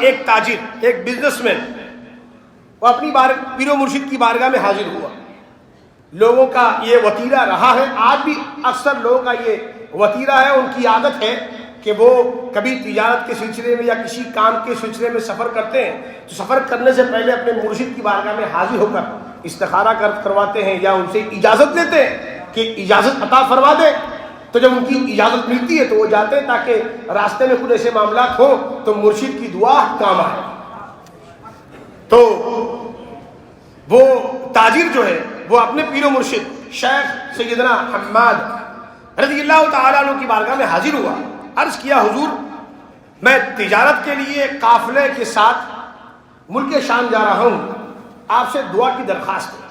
ایک تاجر، ایک بزنس مین، وہ اپنی پیر و مرشد کی بارگاہ میں حاضر ہوا. لوگوں کا یہ وتیرہ رہا ہے، آج بھی اکثر لوگوں کا یہ وتیرہ ہے، ان کی عادت ہے کہ وہ کبھی تجارت کے سلسلے میں یا کسی کام کے سلسلے میں سفر کرتے ہیں تو سفر کرنے سے پہلے اپنے مرشد کی بارگاہ میں حاضر ہو کر استخارہ کرواتے ہیں یا ان سے اجازت لیتے ہیں کہ اجازت عطا فرما دے. تو جب ان کی اجازت ملتی ہے تو وہ جاتے ہیں تاکہ راستے میں کچھ ایسے معاملات ہوں تو مرشد کی دعا کام آئے. تو وہ تاجر جو ہے وہ اپنے پیر و مرشد شیخ سیدنا حماد رضی اللہ تعالیٰ عنہ کی بارگاہ میں حاضر ہوا. عرض کیا حضور میں تجارت کے لیے قافلے کے ساتھ ملک شام جا رہا ہوں، آپ سے دعا کی درخواست ہے.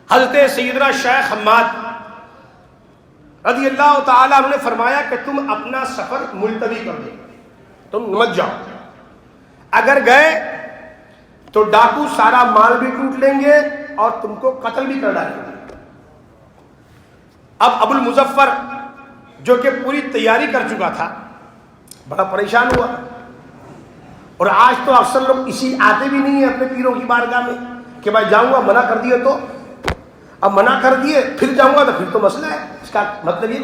حضرت سیدنا شیخ حماد رضی اللہ تعالیٰ عنہ نے فرمایا کہ تم اپنا سفر ملتوی کر دو، تم مت جاؤ. اگر گئے تو ڈاکو سارا مال بھی لوٹ لیں گے اور تم کو قتل بھی کر ڈالیں گے. اب ابو المظفر جو کہ پوری تیاری کر چکا تھا بڑا پریشان ہوا. اور آج تو اکثر لوگ اسی آتے بھی نہیں ہیں اپنے پیروں کی بارگاہ میں کہ بھائی جاؤں گا، منع کر دیے تو اب منع کر دیے پھر جاؤں گا تو پھر تو مسئلہ ہے. اس کا مطلب یہ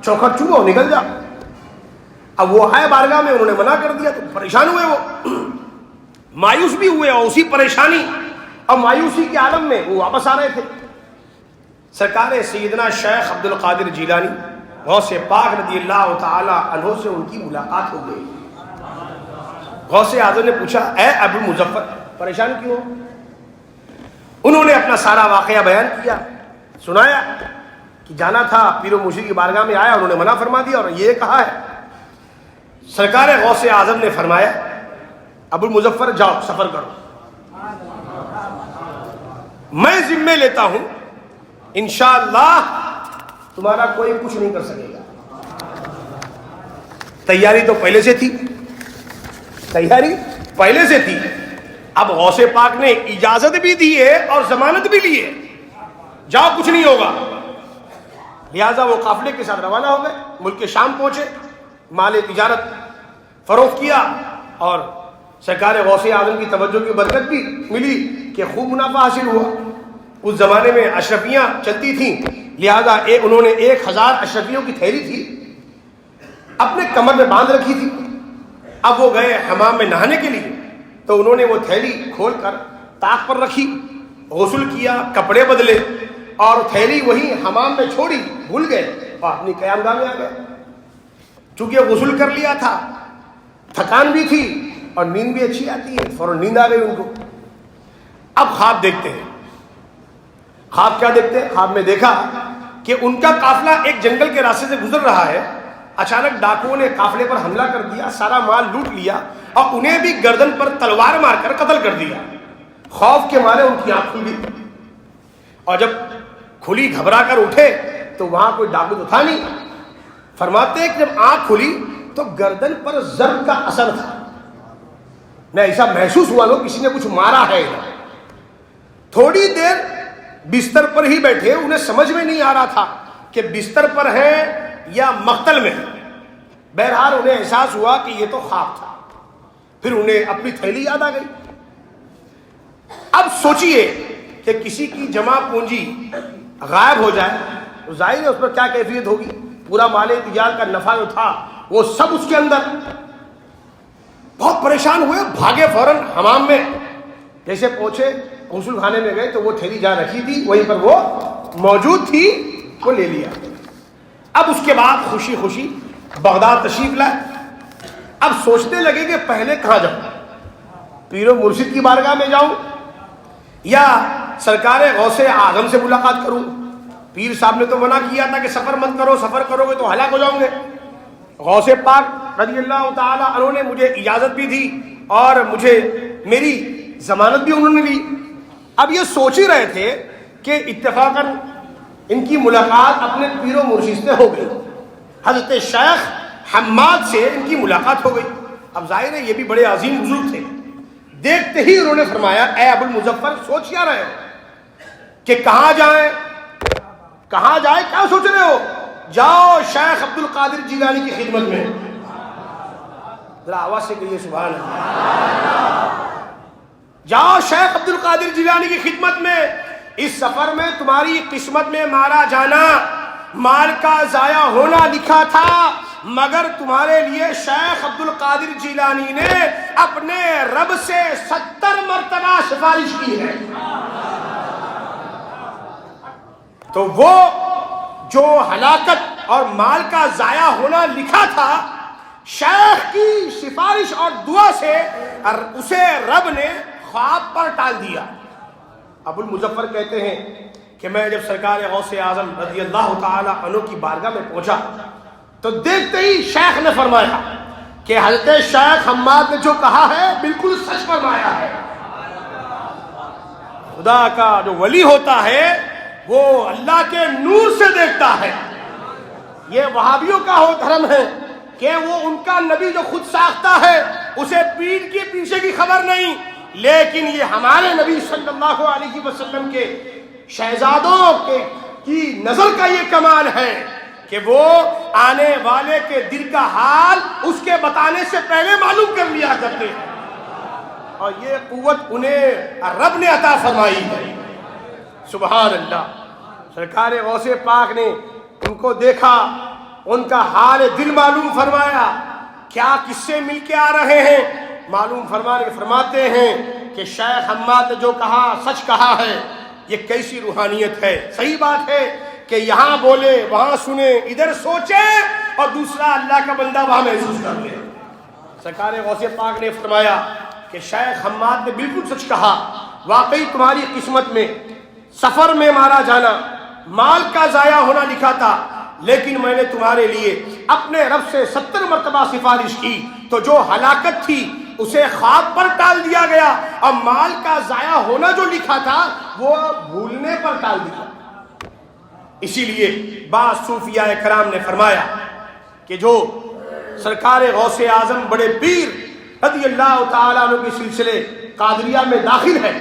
چوکھٹ چومو نکل جاؤ. اب وہ آئے بارگاہ میں، انہوں نے منع کر دیا تو پریشان ہوئے، وہ مایوس بھی ہوئے اور اسی پریشانی اور مایوسی کے عالم میں وہ واپس آ رہے تھے. سرکار سیدنا شیخ عبد القادر جیلانی غوث پاک رضی اللہ تعالی عنہ سے ان کی ملاقات ہو گئی. غوث اعظم نے پوچھا اے ابو مظفر پریشان کیوں؟ انہوں نے اپنا سارا واقعہ بیان کیا، سنایا کہ جانا تھا پیر و مرشد کی بارگاہ میں آیا، انہوں نے منع فرما دیا اور یہ کہا ہے. سرکار غوث اعظم نے فرمایا ابو مظفر جاؤ سفر کرو، میں ذمہ لیتا ہوں انشاءاللہ تمہارا کوئی کچھ نہیں کر سکے گا. تیاری تو پہلے سے تھی، تیاری پہلے سے تھی. اب غوث پاک نے اجازت بھی دی ہے اور ضمانت بھی لی ہے، جاؤ کچھ نہیں ہوگا. لہذا وہ قافلے کے ساتھ روانہ ہو گئے، ملک شام پہنچے، مال تجارت فروخت کیا اور سرکار غوث اعظم کی توجہ کی برکت بھی ملی کہ خوب منافع حاصل ہوا. اس زمانے میں اشرفیاں چلتی تھیں، لہذا انہوں نے 1000 اشرفیوں کی تھیلی تھی اپنے کمر میں باندھ رکھی تھی. اب وہ گئے حمام میں نہانے کے لیے تو انہوں نے وہ تھیلی کھول کر طاق پر رکھی، غسل کیا، کپڑے بدلے اور تھیلی وہی حمام میں چھوڑی، بھول گئے اور اپنی قیامگاہ میں آ گئے. چونکہ غسل کر لیا تھا، تھکان بھی تھی اور نیند بھی اچھی آتی ہے، فوراً نیند آ گئی ان کو. اب خواب دیکھتے ہیں. خواب کیا دیکھتے ہیں؟ خواب میں دیکھا کہ ان کا قافلہ ایک جنگل کے راستے سے گزر رہا ہے. اچانک ڈاکوؤں نے قافلے پر حملہ کر دیا، سارا مال لوٹ لیا اور انہیں بھی گردن پر تلوار مار کر قتل کر دیا. خوف کے مارے ان کی آنکھ کھل گئی اور جب کھلی گھبرا کر اٹھے تو وہاں کوئی ڈاکو تو تھا نہیں. فرماتے ہیں کہ جب آنکھ کھلی تو گردن پر ضرب کا اثر تھا. میں ایسا محسوس ہوا لو کسی نے کچھ مارا ہے. تھوڑی دیر بستر پر ہی بیٹھے، انہیں سمجھ میں نہیں آ رہا تھا کہ بستر پر ہے یا مقتل میں ہے. بہرحال انہیں احساس ہوا کہ یہ تو خواب تھا. پھر انہیں اپنی تھیلی یاد آ گئی. اب سوچئے کہ کسی کی جمع پونجی غائب ہو جائے تو ظاہر ہے اس پر کیا کیفیت ہوگی. پورا مال تجارت کا نفع جو تھا وہ سب اس کے اندر. بہت پریشان ہوئے، بھاگے فوراً حمام میں. جیسے پہنچے غسل خانے میں گئے تو وہ تھیلی جہاں رکھی تھی وہیں پر وہ موجود تھی، وہ لے لیا. اب اس کے بعد خوشی خوشی بغداد تشریف لائے. اب سوچنے لگے کہ پہلے کہاں جاؤں، پیر و مرشد کی بارگاہ میں جاؤں یا سرکار غوث اعظم سے ملاقات کروں. پیر صاحب نے تو منع کیا تھا کہ سفر مت کرو، سفر کرو گے تو ہلاک ہو جاؤں گے. غوث پاک رضی اللہ تعالی عنہ نے مجھے اجازت بھی دی اور مجھے میری ضمانت بھی انہوں نے لی. اب یہ سوچ ہی رہے تھے کہ اتفاقاً ان کی ملاقات اپنے پیر و مرشد سے ہو گئی. حضرت شیخ حماد سے ان کی ملاقات ہو گئی. اب ظاہر ہے یہ بھی بڑے عظیم بزرگ تھے. دیکھتے ہی انہوں نے فرمایا اے ابو المظفر سوچ کیا رہے ہو کہ کہاں جائیں، کہاں جائیں، کیا سوچ رہے ہو؟ جاؤ شیخ عبد القادر جیلانی کی خدمت میں. ذرا آواز سے کہیے سبحان اللہ. جاؤ شیخ عبد القادر جیلانی کی خدمت میں. اس سفر میں تمہاری قسمت میں مارا جانا، مال کا ضائع ہونا لکھا تھا، مگر تمہارے لیے شیخ عبد القادر جیلانی نے اپنے رب سے 70 مرتبہ سفارش کی ہے. تو وہ جو ہلاکت اور مال کا ضائع ہونا لکھا تھا، شیخ کی سفارش اور دعا سے اسے رب نے خواب پر ٹال دیا. ابو المظفر کہتے ہیں کہ میں جب سرکار غوث اعظم رضی اللہ تعالی عنہ کی بارگاہ میں پہنچا تو دیکھتے ہی شیخ نے فرمایا کہ حضرت شیخ حماد نے جو کہا ہے بالکل سچ فرمایا ہے. خدا کا جو ولی ہوتا ہے وہ اللہ کے نور سے دیکھتا ہے. یہ وہابیوں کا ہو دھرم ہے کہ وہ ان کا نبی جو خود ساختہ ہے اسے پیٹھ کے پیچھے کی خبر نہیں، لیکن یہ ہمارے نبی صلی اللہ علیہ وسلم کے شہزادوں کی نظر کا یہ کمال ہے کہ وہ آنے والے کے دل کا حال اس کے بتانے سے پہلے معلوم کر لیا کرتے ہیں، اور یہ قوت انہیں رب نے عطا فرمائی ہے. سبحان اللہ. سرکار غوث پاک نے ان کو دیکھا، ان کا حال دل معلوم فرمایا. کیا کس سے مل کے آ رہے ہیں؟ معلوم فرماتے ہیں کہ شیخ حماد نے جو کہا سچ کہا ہے. یہ کیسی روحانیت ہے. صحیح بات ہے کہ یہاں بولے وہاں سنے، ادھر سوچے اور دوسرا اللہ کا بندہ وہاں محسوس کر لے. سرکار غوث پاک نے فرمایا کہ شیخ حماد نے بالکل سچ کہا، واقعی تمہاری قسمت میں سفر میں مارا جانا، مال کا ضائع ہونا لکھا تھا، لیکن میں نے تمہارے لیے اپنے رب سے 70 مرتبہ سفارش کی تو جو ہلاکت تھی اسے خواب پر ٹال دیا گیا، اور مال کا ضائع ہونا جو لکھا تھا وہ بھولنے پر ٹال دیا. اسی لیے بعض صوفیاء کرام نے فرمایا کہ جو سرکار غوث اعظم بڑے پیر رضی اللہ تعالیٰ عنہ کے سلسلے قادریہ میں داخل ہے،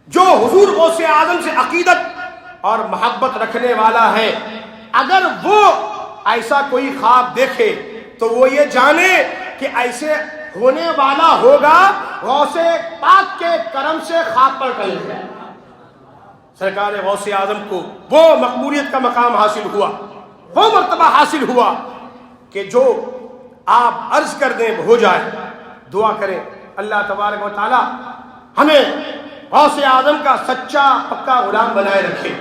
جو حضور غوث اعظم سے عقیدت اور محبت رکھنے والا ہے، اگر وہ ایسا کوئی خواب دیکھے تو وہ یہ جانے کہ ایسے ہونے والا ہوگا، غوث پاک کے کرم سے خواب پر ٹل گیا. سرکار غوث اعظم کو وہ مقبولیت کا مقام حاصل ہوا، وہ مرتبہ حاصل ہوا کہ جو آپ عرض کر دیں ہو جائے. دعا کریں اللہ تبارک و تعالی ہمیں غوث اعظم کا سچا پکا غلام بنائے رکھے.